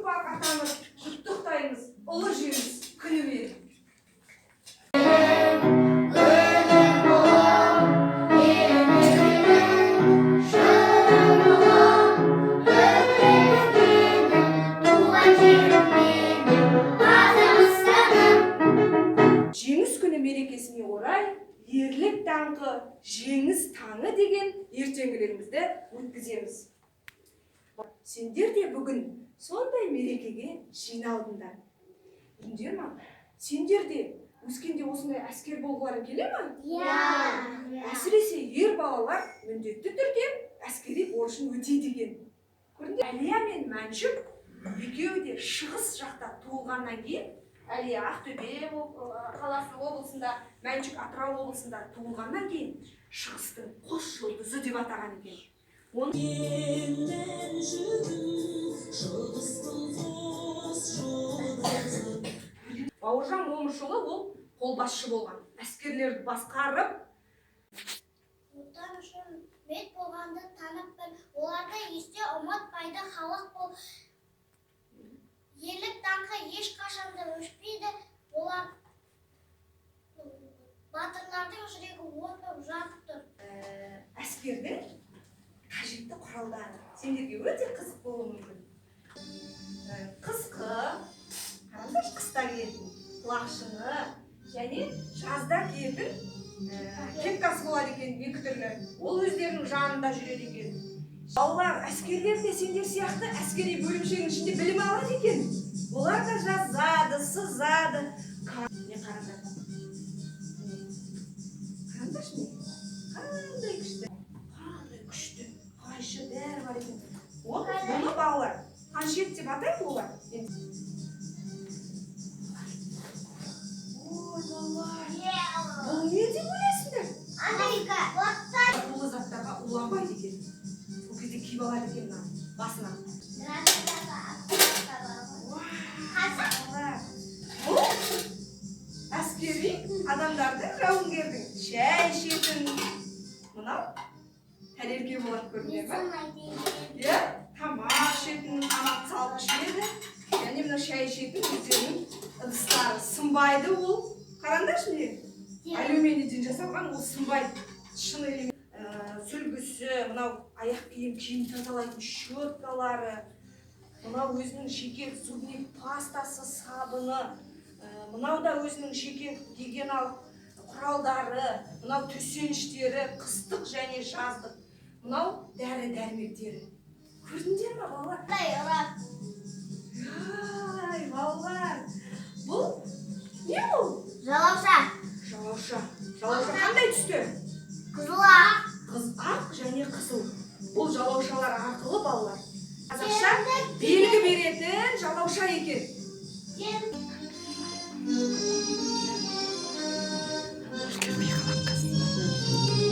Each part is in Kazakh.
ұрпақ атамыз құттықтаймыз ұлы жеңіс күнімен. Жеңіс күні мерекесіне орай ерлік даңқы жеңіс таңы деген ертеңгілерімізді өткіземіз. Сендер де бүгін сондай мерекеге жиналдыңдар. Білдіңдер ма? Сендер де өскенде осындай әскер болғыларың келе ме? Иә. Әсіресе ер балалар міндетті түрде әскери борышын өтейді екен. Көрдіңдер? Әлия мен Мәншүк екеуі де шығыс жақта туылғаннан кейін, Әлия Ақтөбе қаласы облысында, Мәншүк Атырау облысында туылғаннан кейін шығыстың қос жұлдызы деп атаған екен. Бауыржан Момышұлы ол қолбасшы болған, әскерлерді басқарып. Отан үшін бет болғанды танып біл, оларды есте ұмытпайды халық бол. Ерлік даңқы ешқашанда өшпейді, олар батырлардың жүрегі от болып жанып тұр. Әскердің қажетті құралдары сендерге өте қызық болуы мүмкін. Қысқы, қараңдаршы, қыста киетін құлақшыны және жазда киетін кепкасы болады екен, екі түрлі. Ол өздерінің жанында жүреді екен. Балалар, әскерлер де сендер сияқты әскери бөлімшенің ішінде білім алады екен. Олар да жазады, сызады. Не қараңдар? Қараңдаршы не? Қандай күшті? Қандай күшті? Қайшы бәрі бар екен. Оны балалар қаншет деп атайды олар. Ой, балалар. Бұл не деп ойлайсыңдар? Америка. Улы заттарға уланбайды екен. Бұл кезде киіп алады екен басына. Бұл әскери адамдардың, жауынгердің шәй ішетін мынау тәрелке болады, көрдіңдер ме? Тамақ ішетін, тамақ салып ішеді. Және мына шәй ішетін өздерінің ыдыстары сынбайды ол. Қараңдаршы міне. Алюминийден жасалған, ол сынбайды. Шын элемент. Сүлгісі, мынау аяқ киім тазалайтын щеткалары, мынау өзінің жеке зубный пастасы, сабыны, мынау да өзінің жеке гигиеналық құралдары, мынау төсеніштері, қыстық және жаздық, мынау дәрі-дәрмектері. Көрдіңдер ме, балалар? Ай, балалар, бұл не бұл? Жалауша. Жалауша. Жалауша қандай түсті? Қызыл ақ. Ақ және қызыл. Бұл жалаушалар арқылы балалар қазақша белгі беретін жалауша екен.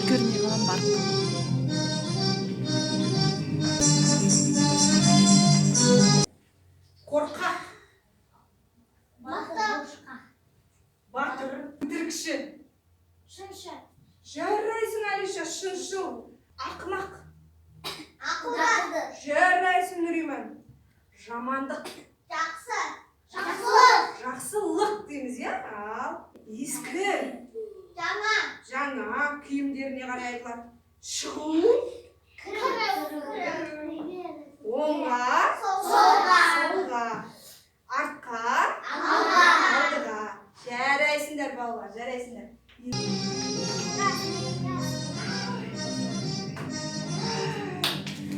Көрмей қалам бар. Қорқақ, Батыр. батыр, өтірікші. Шыншы. Жарайсың, Алиша, шыншыл. Ақымақ. Ақылды. Жарайсың, Нүриман. Жамандық. Жақсы. Жақсылық. Жақсылық дейміз, я? Ал. Ескі. Жаңа. Жаңа киімдеріне қарай айтылады. Шығу. Оңға. Солға. Артқа. Алдыға. Жарайсыңдар, балалар, жарайсыңдар.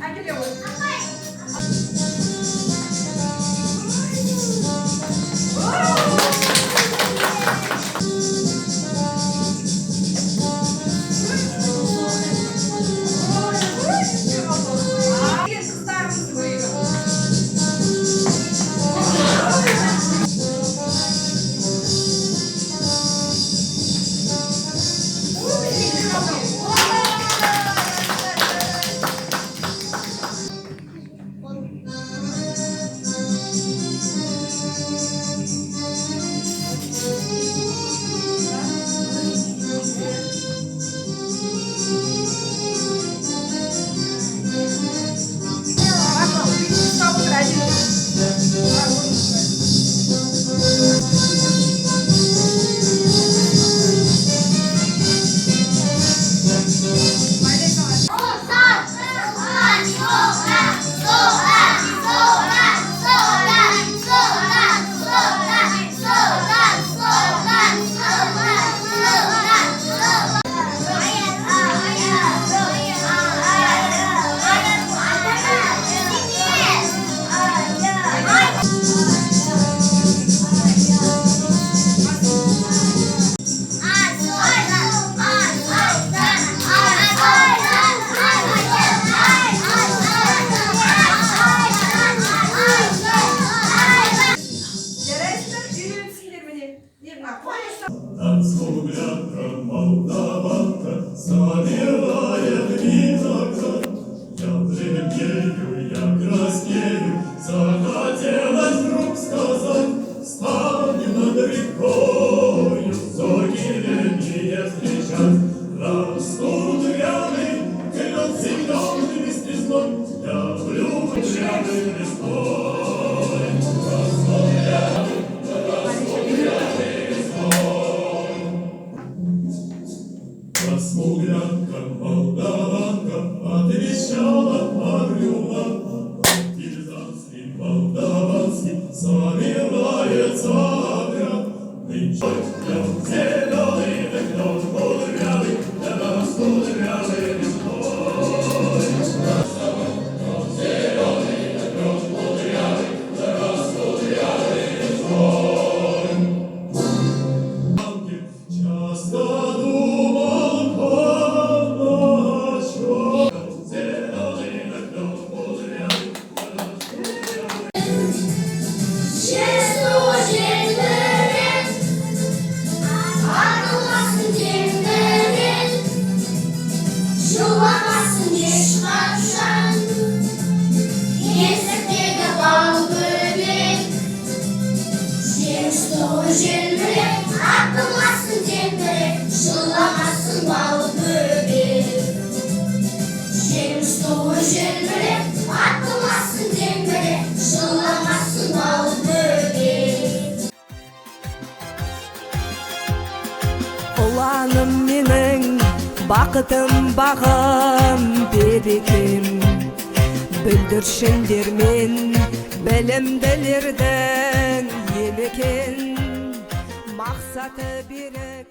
Әкеле ғой. Қыздарымыз көрейік. Захотелось вдруг сказать, станем над рекою, зоги летние встречать. Растут ряды, клен зеленый листвой, я влюблю ряды листвой. Растут ряды листвой. Смуглянка, молдаванка, отвечала Орюна. Партизанский, молдаванский, собирается отряд. Нынче клен зеленый, да клен кудрявый, да растут ряды листвой. Клен зеленый, да клен кудрявый, да растут ряды листвой. Часто думал по ночам, зеленый да клен кудрявый, да растут ряды. Atılmasın cemre, şıllamasın bal böbek. Şems dolu cemre, atılmasın cemre, şıllamasın bal böbek. Уланым менің бақытым бағым берекем, бүлдіршіндер мен білімділердің емекен, мақсаты берік